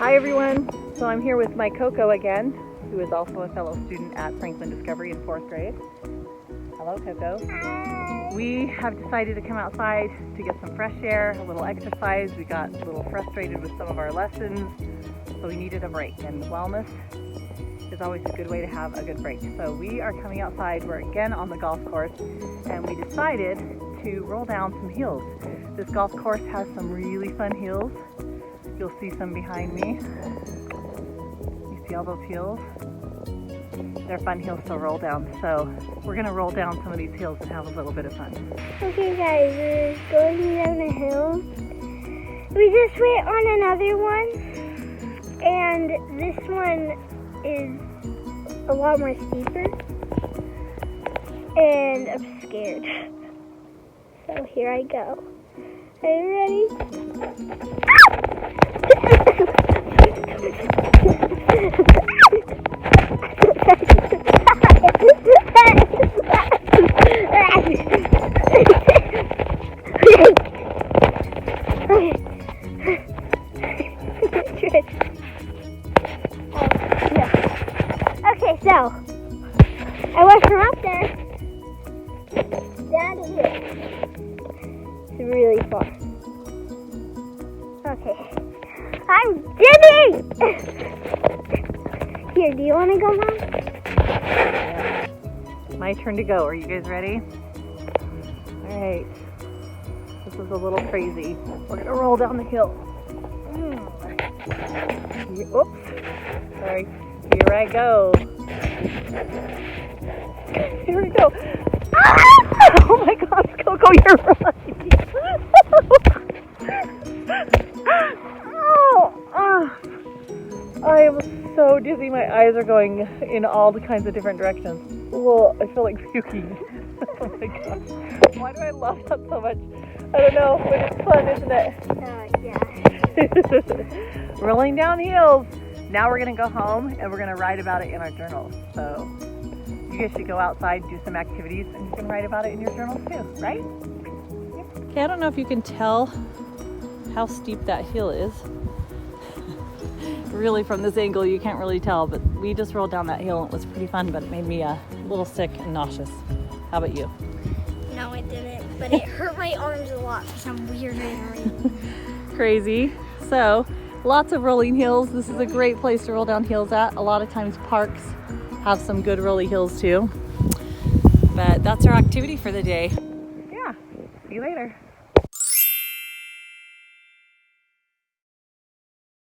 Hi everyone, so I'm here with my Coco again, who is also a fellow student at Franklin Discovery in 4th grade. Hello Coco. Hi. We have decided to come outside to get some fresh air, a little exercise. We got a little frustrated with some of our lessons, so we needed a break, and wellness is always a good way to have a good break. So we are coming outside, we're again on the golf course, and we decided to roll down some hills. This golf course has some really fun hills. You'll see some behind me. You see all those hills? They're fun hills to roll down. So we're gonna roll down some of these hills and have a little bit of fun. Okay guys, we're going down a hill. We just went on another one, and this one is a lot more steeper, and I'm scared. So here I go. Are you ready? Okay, so I went from up there down to here. It's really far. Okay, I'm dipping! Here, do you want to go, Mom? Yeah. My turn to go. Are you guys ready? All right. This is a little crazy. We're gonna roll down the hill. Oops. Sorry. Here I go. Here we go. Ah! Oh my gosh, Coco, you're right. I am so dizzy. My eyes are going in all the kinds of different directions. Whoa, I feel like puking. Oh my gosh. Why do I love that so much? I don't know, but it's fun, isn't it? Yeah. Rolling down hills. Now we're going to go home and we're going to write about it in our journals. So you guys should go outside, do some activities, and you can write about it in your journals too, right? Okay, I don't know if you can tell how steep that hill is. Really, from this angle, you can't really tell, but we just rolled down that hill and it was pretty fun, but it made me a little sick and nauseous. How about you? No, it didn't, but it hurt my arms a lot for some weird reason. Crazy. So, lots of rolling hills. This is a great place to roll down hills at. A lot of times parks have some good rolly hills too. But that's our activity for the day. Yeah, see you later.